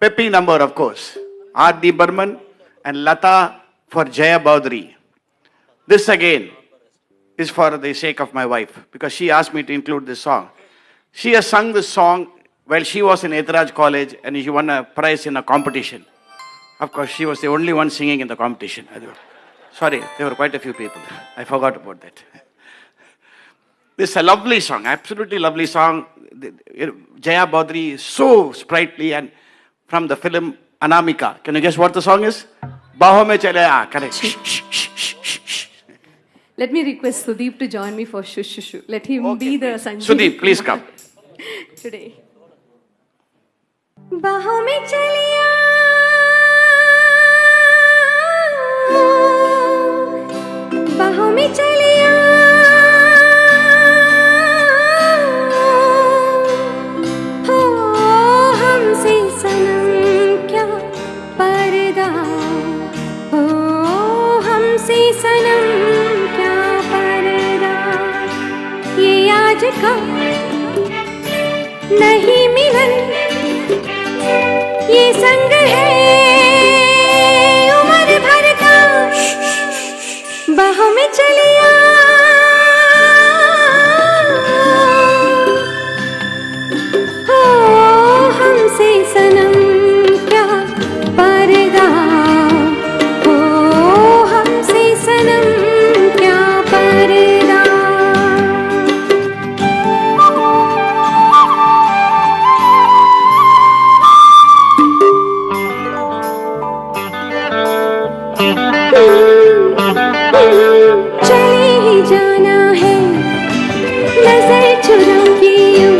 peppy number, of course. R.D. Burman and Lata for Jaya Baudry. This again is for the sake of my wife, because she asked me to include this song. She has sung this song while she was in Etharaj College and she won a prize in a competition. Of course, she was the only one singing in the competition. Sorry, there were quite a few people. I forgot about that. This is a lovely song, absolutely lovely song. Jaya Baudry is so sprightly, and from the film Anamika. Can you guess what the song is? Baho mein chale aa, correct. Let me request Sudeep to join me for Shush Shush Shush. Let him be the Sanjeev. Sudeep, please come. Today. Baho mein chale aa, baho mein chale aa, ho humse sanam kya parda, ho humse sanam kya parda, ye aaj ka nahi milan, ये संग है उम्र भर का, बाहों में चले आ, हो हमसे सनम क्या पर्दा, हो हमसे सनम क्या पर्दा. चले ही जाना है नजर चुरा के यूं,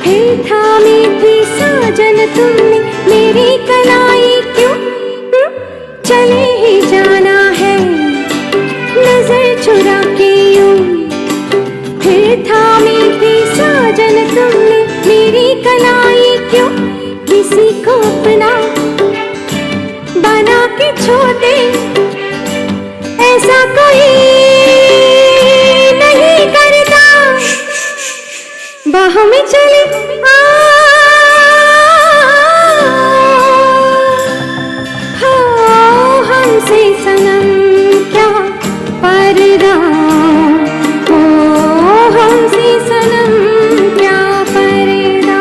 फिर थामी थी साजन तुमने मेरी कलाई क्यों. चले ही जाना है नजर चुरा के यूं, फिर थामी थी साजन तुमने मेरी कलाई क्यों. किसी को अपना बना के छोड़े ऐसा कोई नहीं करता, बाहों में चले आ, हो हमसे सनम क्या पर्दा, हो हमसे सनम क्या पर्दा.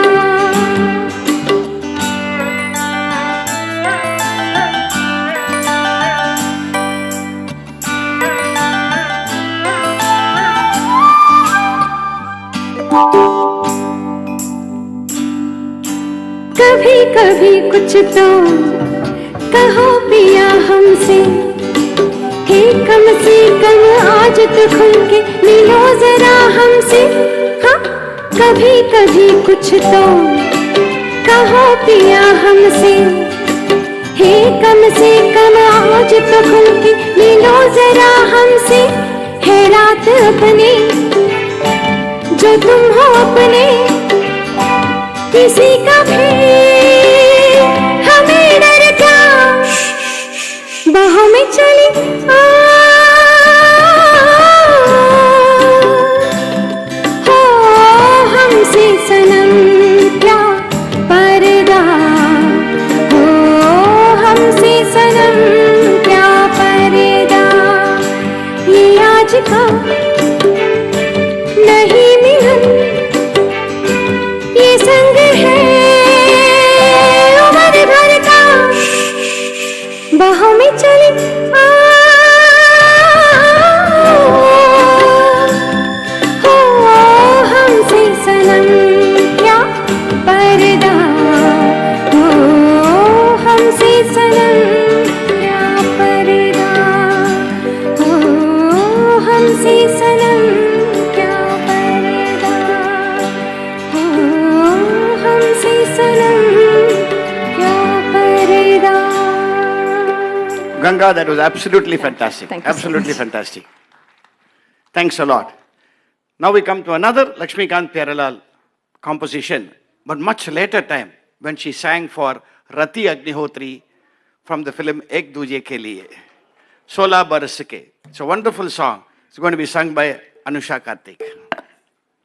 कभी कभी कुछ तो कहो पिया हमसे, हे कम से कम आज तो खुल के मिलो जरा हमसे. हाँ, कभी कभी कुछ तो कहो पिया हमसे, हे कम से कम आज तो खुल के मिलो जरा हमसे. है रात अपने जो तुम हो अपने, किसी का भी हमें डर क्या, बाहों में चली आ, हो हमसे सनम क्या पर्दा, हो हमसे सनम क्या पर्दा. ये आज का नहीं मिलन, ये संग है उम्र भर का, बाहों में चले आ, हो हमसे सनम क्या पर्दा, हो हमसे सनम क्या पर्दा, हो हमसे सनम क्या पर्दा, हो हमसे सनम क्या पर्दा. Ganga, that was absolutely fantastic. Absolutely fantastic. Thanks a lot. Now we come to another Lakshmikant Pyarelal composition, but much later time, when she sang for Rati Agnihotri from the film Ek Duje Ke Liye, 16 Baras Ke. It's a wonderful song. It's going to be sung by Anusha Karthik.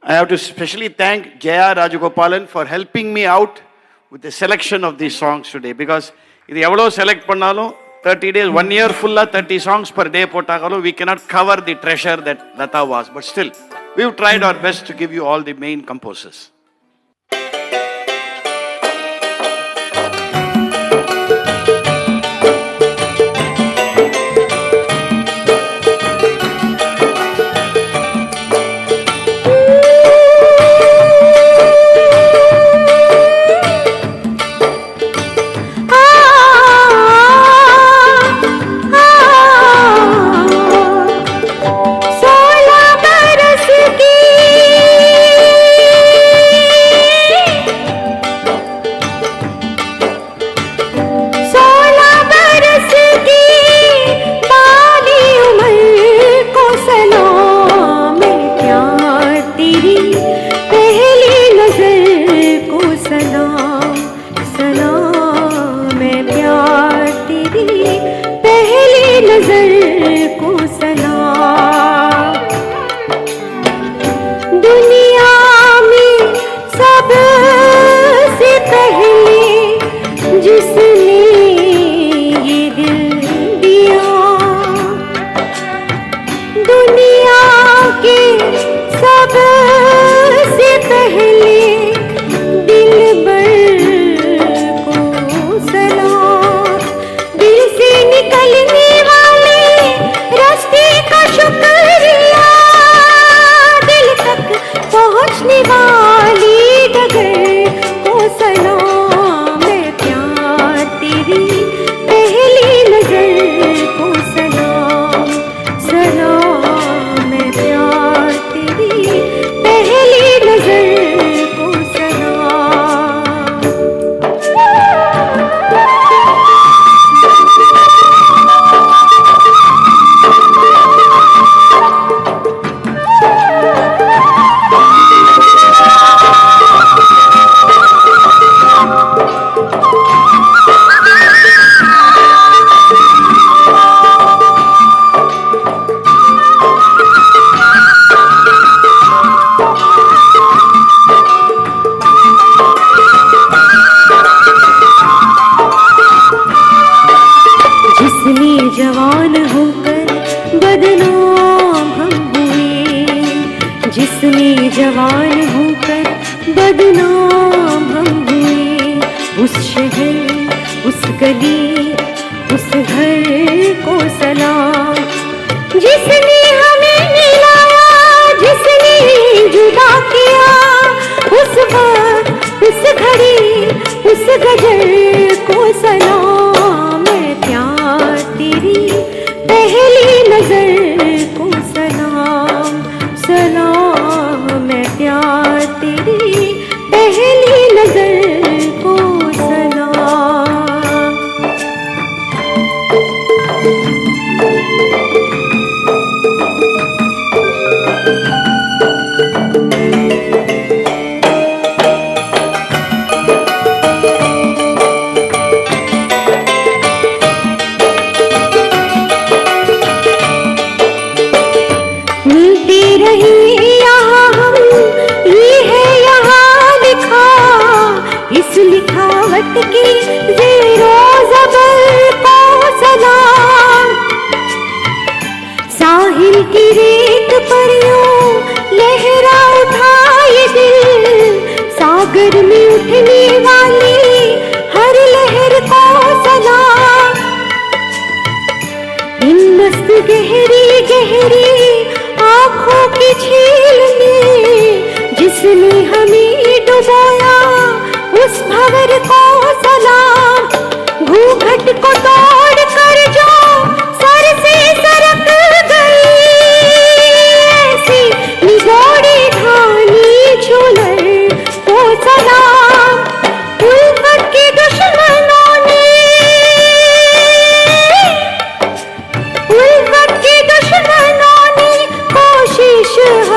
I have to specially thank Jaya Rajagopalan for helping me out with the selection of these songs today. Because இது எவ்வளோ select பண்ணாலும் 30 days, 1 year full 30 songs per day போட்டாலும் we cannot cover the treasure that Lata was. But still, we've tried our best to give you all the main composers.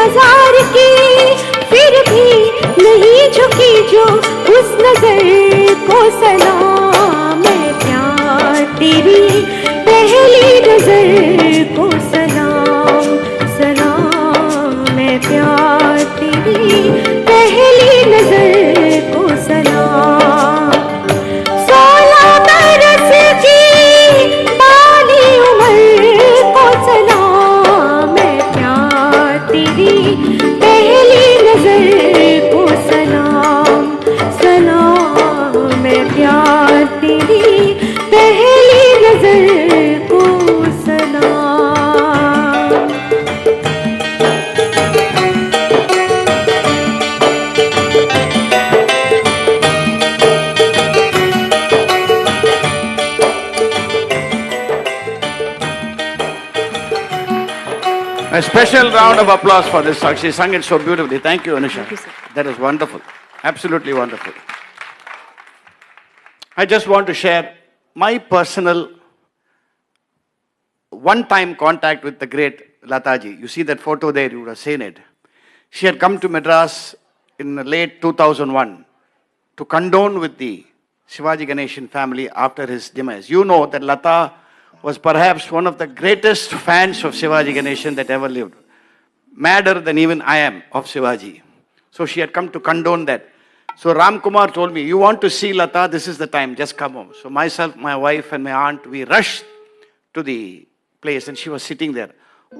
हजार की फिर भी नहीं झुकी जो उस नजर तेरी पहली नजर को सलाम। A special round of applause for this song. She sang it so beautifully. Thank you, Anusha. Thank you, sir. That is wonderful. Absolutely wonderful. I just want to share my personal one-time contact with the great Lataji. You see that photo there, you would have seen it. She had come to Madras in the late 2001 to condone with the Shivaji Ganeshan family after his demise. You know that Lata was perhaps one of the greatest fans of Shivaji Ganeshan that ever lived. Madder than even I am of Shivaji. So she had come to condone that. So Ram Kumar told me, you want to see Lata, this is the time, just come home. So myself, my wife and my aunt, we rushed to the place and she was sitting there.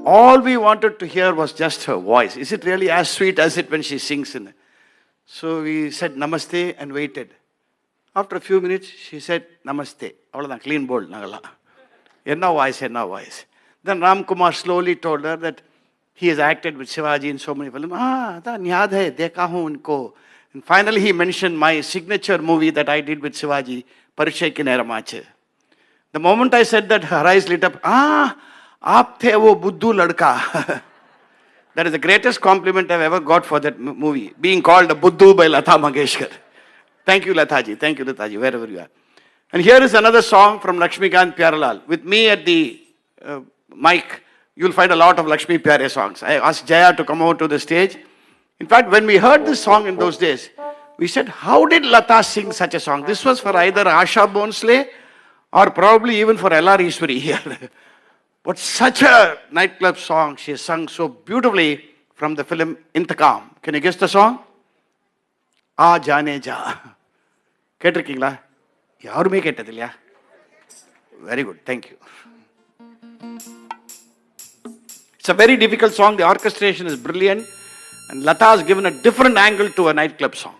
All we wanted to hear was just her voice. Is it really as sweet as it when she sings in it? So we said namaste and waited. After a few minutes, she said namaste. Avladhan, clean bold, nagala. Enna voice. Then Ram Kumar slowly told her that he has acted with Shivaji in so many films. Yaad hai, dekha hu unko. And finally he mentioned my signature movie that I did with Shivaji, Parichay Ki Neramache. The moment I said that, her eyes lit up. Aap the wo buddhu ladka. That is the greatest compliment I've ever got for that movie, being called a buddhu by Lata Mangeshkar. Thank you, Lataji, wherever you are. And here is another song from Lakshmikant Pyarelal. With me at the mic, you'll find a lot of Lakshmi Pyare songs. I asked Jaya to come over to the stage. In fact, when we heard this song in those days, we said, how did Lata sing such a song? This was for either Asha Bhonsle or probably even for L.R. Easwari here. But such a nightclub song, she has sung so beautifully from the film Intakam. Can you guess the song? Aa Jaane Ja. Ketirkingla? Yarume kettadilla. Very good, thank you. It's a very difficult song. The orchestration is brilliant. And Lata has given a different angle to a nightclub song.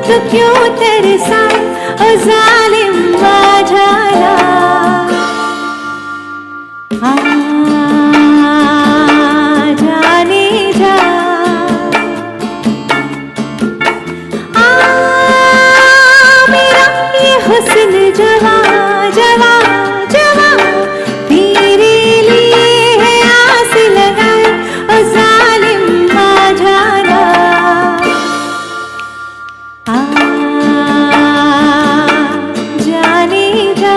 तो क्यों तरसाए ओ जालिम बाजारा जाने जा मेरा ये हुस्न जवा जवा जवा तेरे लिए है आस लगाए ओ जालिम बाजारा जाने जा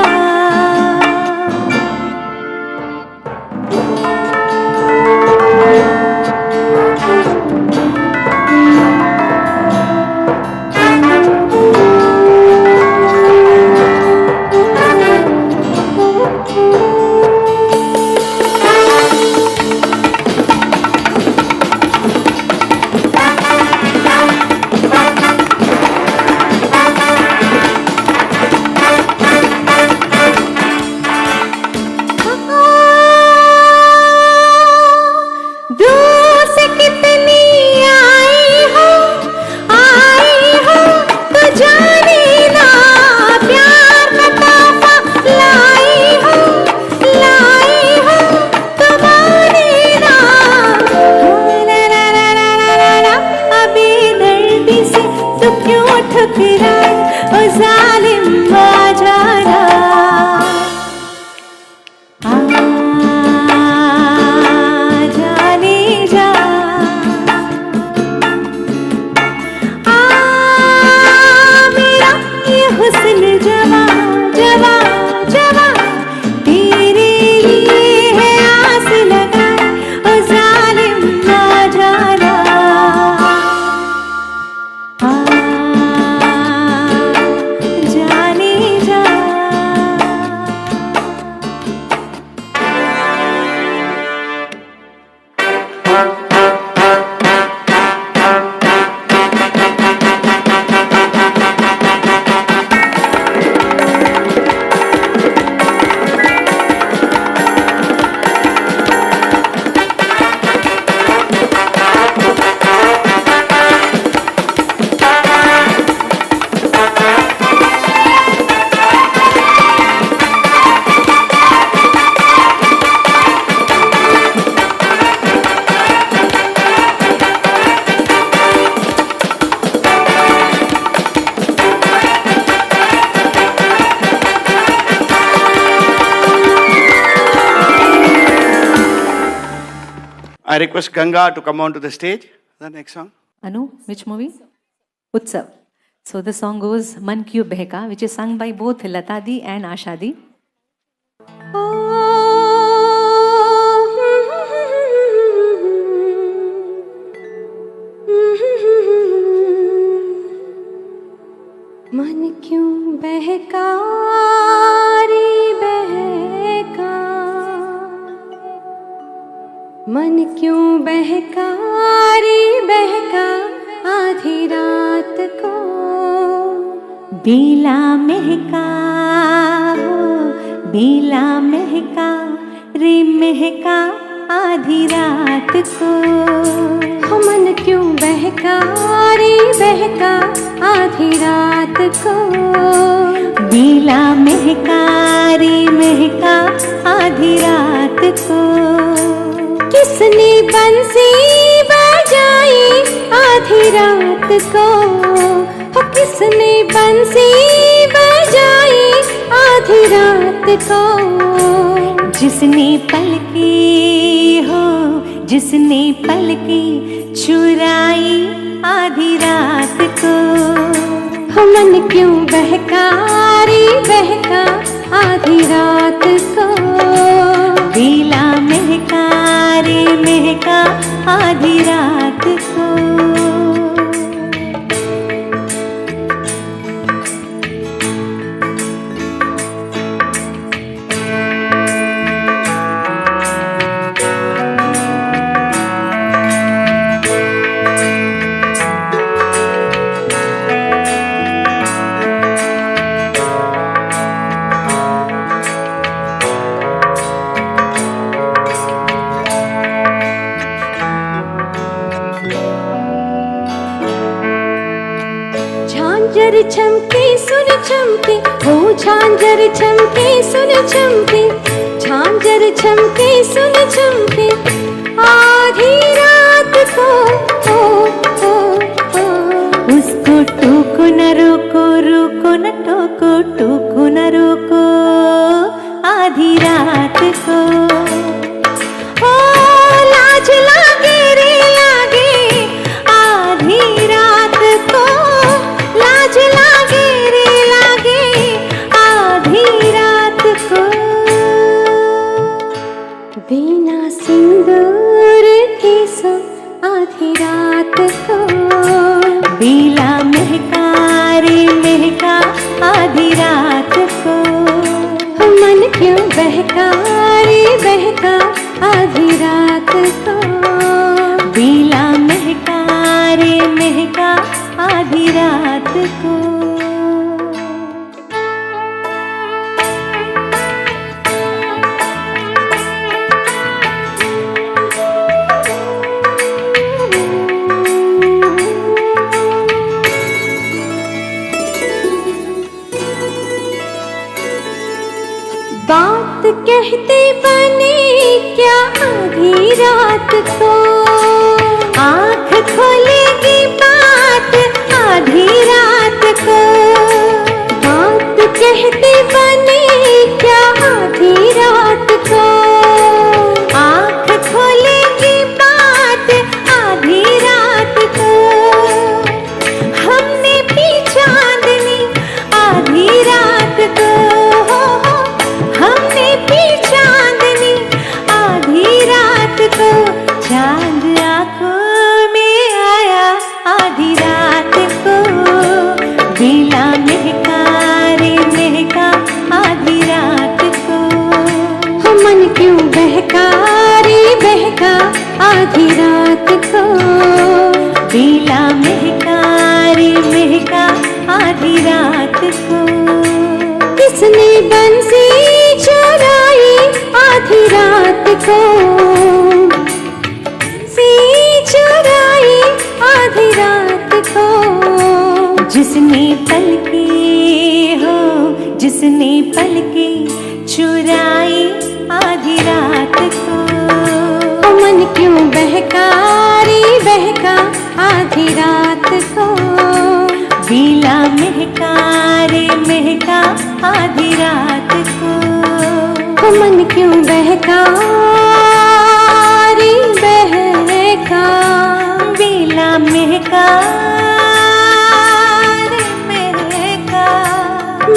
I request Ganga to come onto the stage. The next song. Anu, which movie? Utsav. So the song goes Man Kyun Behka, which is sung by both Lata Di and Asha Di. मन क्यों बहका रे बहका मन क्यों बहका रे बहका आधी रात को बेला महका हो बेला महका रे महका आधी रात को हो मन क्यों बहका रे बहका आधी रात को बेला महका रे महका आधी रात को किसने बंसी बजाई आधी रात को हो किसने बंसी बजाई आधी रात को जिसने पलकी हो जिसने पलकी चुराई आधी रात को हो मन क्यों बहका रे बहका आधी रात को बेला महका रे महका आधी रात को झांझर चमके सुन चमके, वो झांझर चमके सुन चमके, झांझर चमके सुन चमके, आधी रात को उसको टोको न रोको, रोको न टोको, टोको न रोको, आधी रात को। ओ लाज लागे रे लागे, आधी रात को लाज लागे रे लागे, आधी रात को। बिना सिंदूर के सो आधी रात को, बेला महका रे महका, आधी रात को। मन क्यों बहका रे बहका, आधी रात को। बेला महका रे महका, आधी रात को। बात कहते बने क्या आधी रात को, आँख खोलेगी बात आधी रात को। बात कहते बने क्या आधी रात को, आँख खोलेगी बात आधी रात को। हमने भी चांदनी आधी रात को, हमने भी चांदनी आधी रात को। चांद आँखों में आया आधी रात को, बेला महका रे महका, आधी रात को। मन क्यों बहका रे बहका, आधी रात को। बेला महका रे महका, आधी रात को। किसने बंसी चुराई आधी रात को, सी चुराई आधी रात को। जिसने पलके हो, जिसने पलके चुराई आधी रात को। मन क्यों बहका रे बहका, आधी रात को। बेला महका रे महका, आधी रात को। मन क्यों बहका रे बहका, बेला महका रे महका।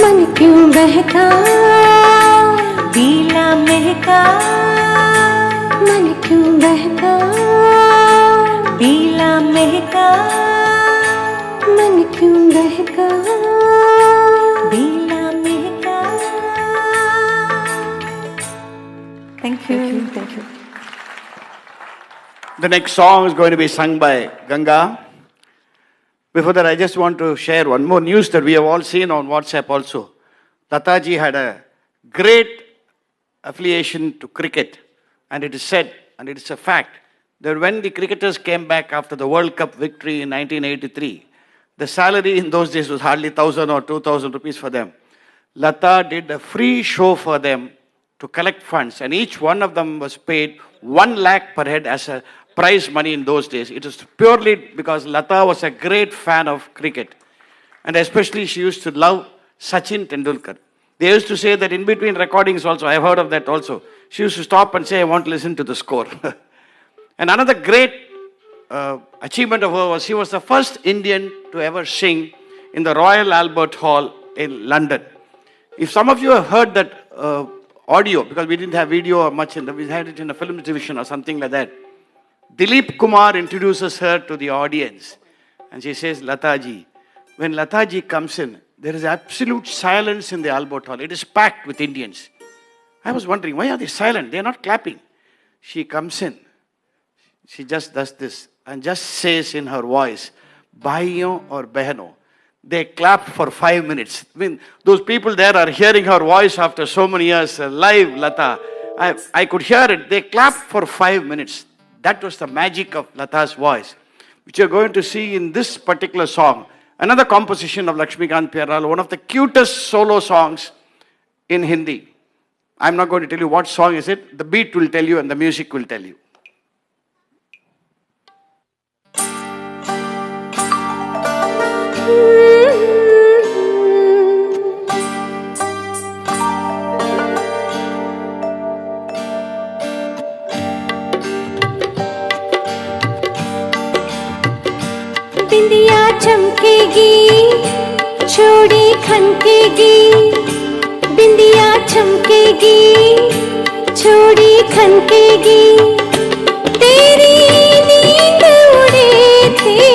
मन क्यों बहका बेला महका, मन क्यों बहका बेला महका, मन क्यों बहका बेला महका। Thank you. Thank you. The next song is going to be sung by Ganga. Before that, I just want to share one more news that we have all seen on WhatsApp also. Lataji had a great affiliation to cricket, and it is said, and it is a fact, that when the cricketers came back after the World Cup victory in 1983, the salary in those days was hardly 1,000 or 2,000 rupees for them. Lata did a free show for them to collect funds, and each one of them was paid 1 lakh per head as a prize money in those days. It was purely because Lata was a great fan of cricket, and especially she used to love Sachin Tendulkar. They used to say that in between recordings also, I've heard of that also, she used to stop and say, I want to listen to the score. And another great achievement of her was she was the first Indian to ever sing in the Royal Albert Hall in London. If some of you have heard that audio, because we didn't have video or much, we had it in a film division or something like that. Dilip Kumar introduces her to the audience and she says, Lataji. When Lataji comes in, there is absolute silence in the Albert Hall. It is packed with Indians. I was wondering, why are they silent? They are not clapping. She comes in. She just does this and just says in her voice, Bhaiyon or Behno. They clap for 5 minutes. I mean, those people there are hearing her voice after so many years, live, Lata. I could hear it. They clapped for 5 minutes. That was the magic of Lata's voice, which you're going to see in this particular song, Another composition of Lakshmikant Pyarlal, one of the cutest solo songs in Hindi. I'm not going to tell you what song is it. The beat will tell you and the music will tell you. बिंदिया चमकेगी चूड़ी खनकेगी बिंदिया चमकेगी चूड़ी खनकेगी तेरी नींद उड़े थे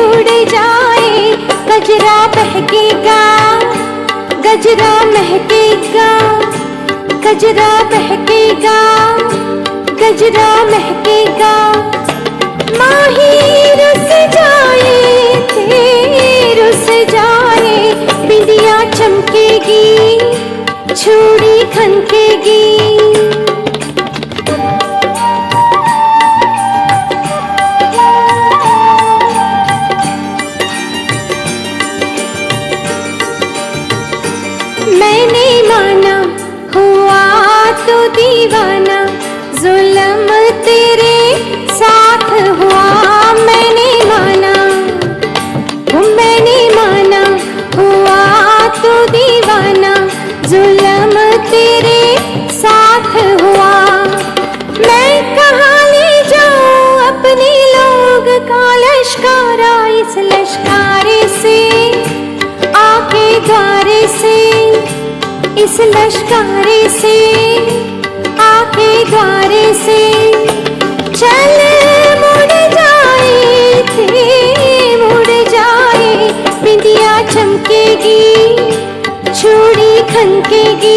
उड़ जाए गजरा बहकेगा गजरा महकेगा गजरा बहकेगा गजरा महकेगा माही रुस जाए थे रुस जाए बिंदिया चमकेगी चूड़ी खनकेगी मैंने माना हुआ तो दीवाना जुल्म तेरे साथ हुआ मैंने माना हुआ तो दीवाना जुल्म तेरे साथ हुआ मैं कहाँ ले जाऊँ अपने लोग का लश्कारा इस लश्कारे से आके द्वारे से इस लश्कारे से आके द्वारे से चल मुड़ जाए थे मुड़ जाए बिंदिया चमकेगी चूड़ी खनकेगी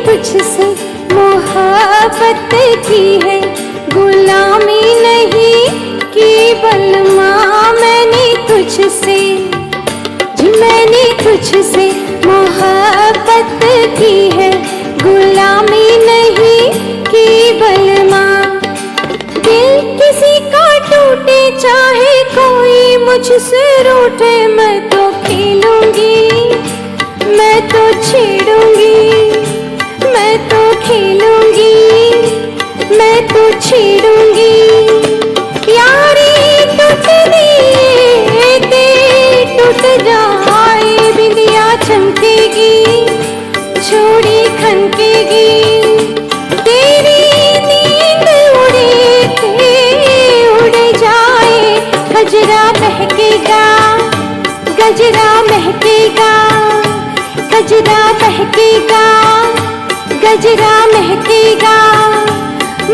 तुझसे मोहब्बत की है गुलामी नहीं की बलमा मैंने तुझसे जी मैंने तुझसे मोहब्बत की है गुलामी नहीं की बलमा दिल किसी का टूटे चाहे कोई मुझसे रूठे मैं तो खेलूंगी मैं तो छेड़ूंगी मैं तो खेलूंगी मैं तो छेड़ूंगी यारी टूट दिए ते टूट जाए बिंदिया चमकेगी चूड़ी खनकेगी तेरी नींद उड़े थे उड़ जाए गजरा महकेगा गजरा महकेगा गजरा महकेगा गजरा महकेगा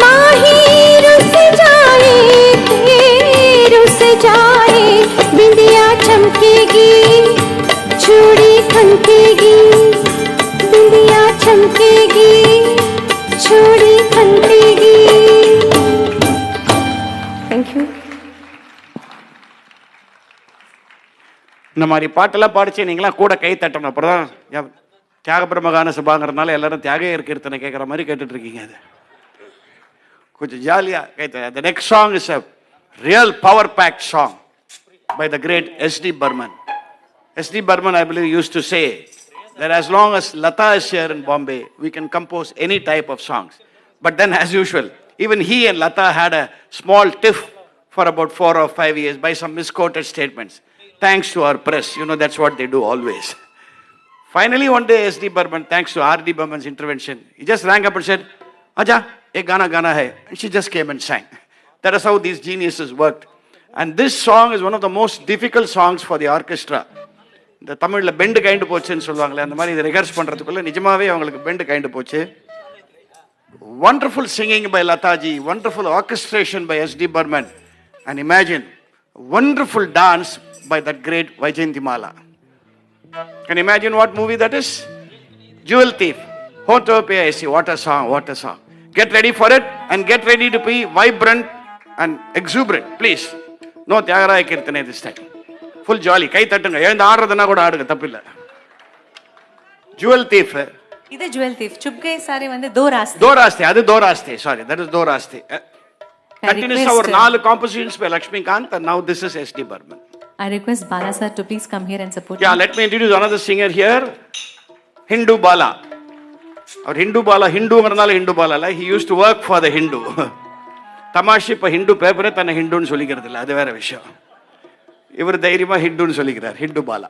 माही रुस जाए थे रुस जाए बिंदिया चमकेगी चूड़ी खनकेगी बिंदिया चमकेगी चूड़ी खनकेगी थैंक यू இந்த மாதிரி பாட்டெல்லாம் பாடிச்சு நீங்களாம் கூட கை தட்டணும் அப்புறம் தியாக பிரம்மகான சபாங்கிறதுனால எல்லாரும் தியாக கீர்த்தனை கேட்குற மாதிரி கேட்டுட்டு இருக்கீங்க அது கொஞ்சம் ஜாலியாக கை தட்ட The next song is a real power packed song by the great S.D. Burman. S.D. Burman, I believe, used to say that as long as Lata is here in Bombay, we can compose any type of songs. But then, as usual, even he and Lata had a small tiff for about 4 or 5 years by some misquoted statements. Thanks to our press, you know, that's what they do always. Finally, one day, S.D. Burman, thanks to R.D. Burman's intervention, he just rang up and said, Aja, ek gana hai. And she just came and sang. That is how these geniuses worked. And this song is one of the most difficult songs for the orchestra. இந்த தமிழில் bend kind போச்சுன்னு சொல்லுவாங்களே அந்த மாதிரி இதை ரிகர்ஸ் பண்ணுறதுக்குள்ளே நிஜமாகவே அவங்களுக்கு bend kind போச்சு. Wonderful singing by Lataji, wonderful orchestration by S.D. Burman. And imagine, wonderful dance by that great Vyjayanthimala. Can you imagine what movie that is? Jewel Thief. Hoto pe aisi. What a song, what a song. Get ready for it and get ready to be vibrant and exuberant, please. No Tyagaraja Kirtane this time. Full jolly. Kai tattunga. Ezhundhu aadradana kuda aaduga tappilla. Jewel Thief. Idu Jewel Thief. Chup gaye sare vande do raaste. Do raaste. Adu do raaste. Sorry, that is do raaste. Continues our 4 compositions by Rajinikanth, and now this is S.D. Burman. I request Bala sir to please come here and support Yeah, me. let me introduce another singer here. Hindu Bala. Or Hindu Bala, Hindu Marnala Hindu Bala. He used to work for the Hindu. Tamashi pa Hindu paper tana Hindu nu sollikiradilla. Adu vera vishayam. Ivar dhairiyama Hindu nu sollikirar. Hindu Bala.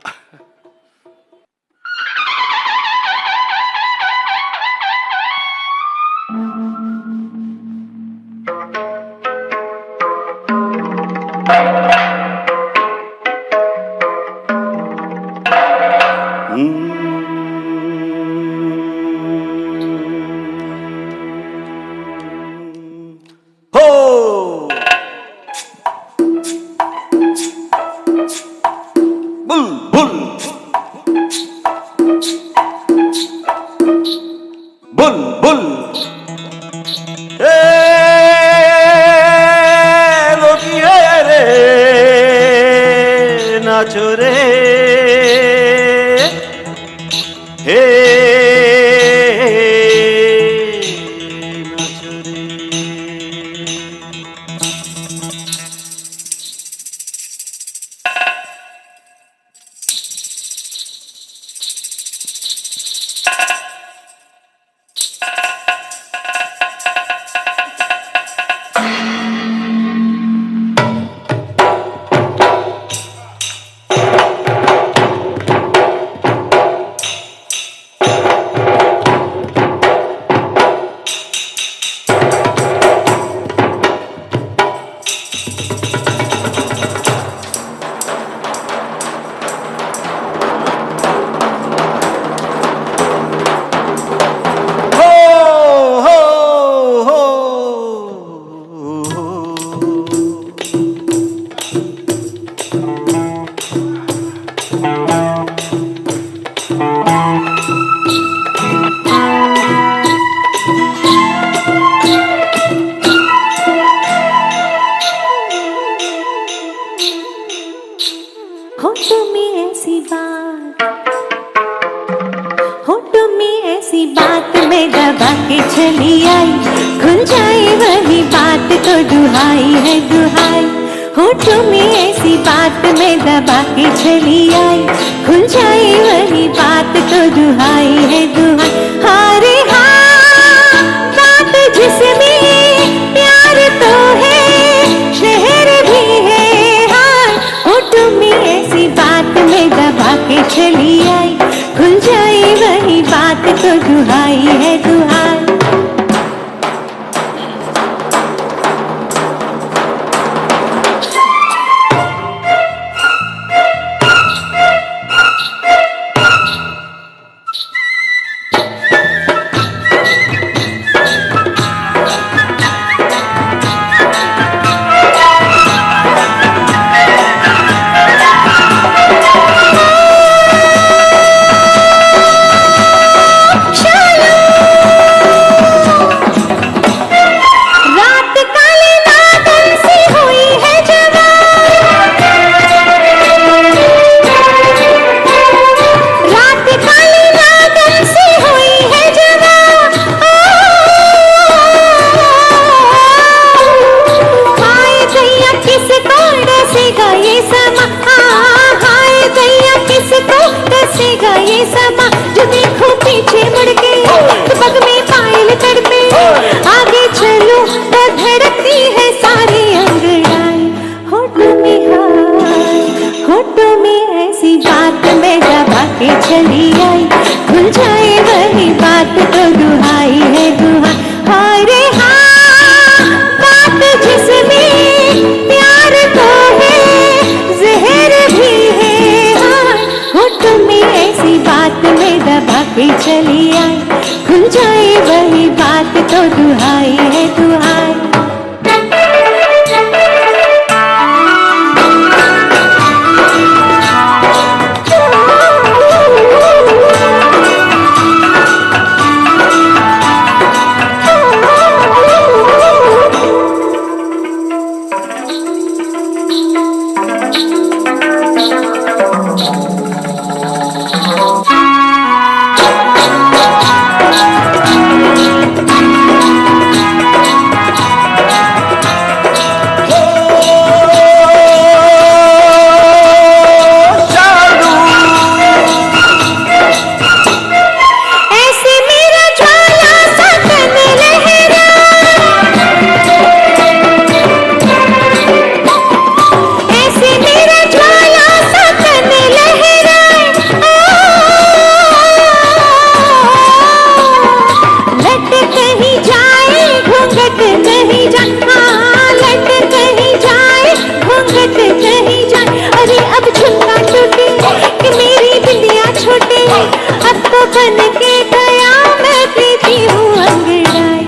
बन के गया मैं प्रीति हूँ अंगड़ाई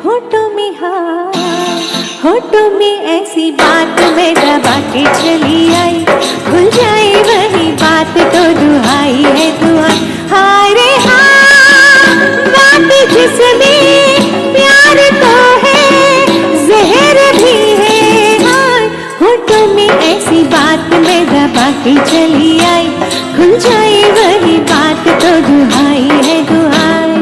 होठों में हार होठों में ऐसी बात मैं दबा के चली आई भूल जाए वही बात तो दुहाई है दुहाई हाय रे हाँ बात जिसमें प्यार तो है जहर भी है हाय होठों में ऐसी बात मैं दबा के चली आई खुल जाए वही बात तो दुहाई है दुहाई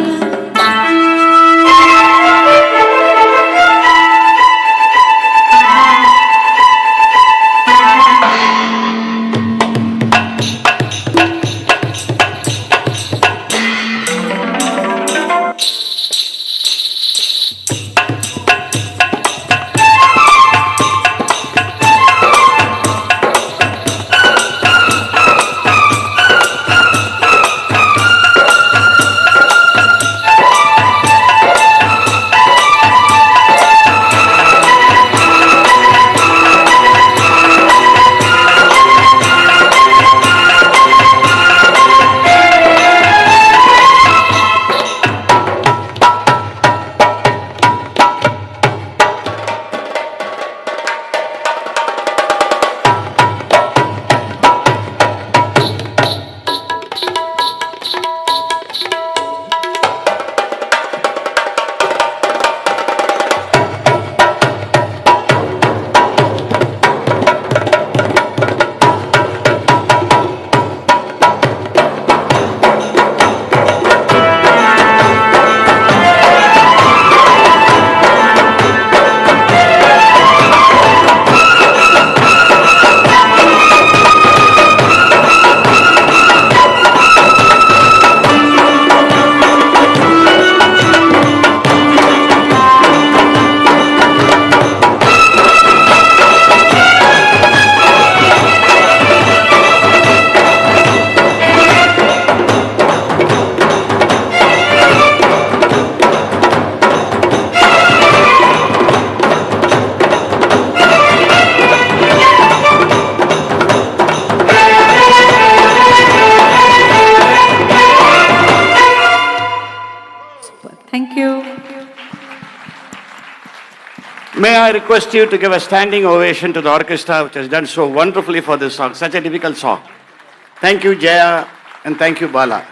Thank you. May I request you to give a standing ovation to the orchestra which has done so wonderfully for this song, such a difficult song. Thank you, Jaya, and thank you, Bala.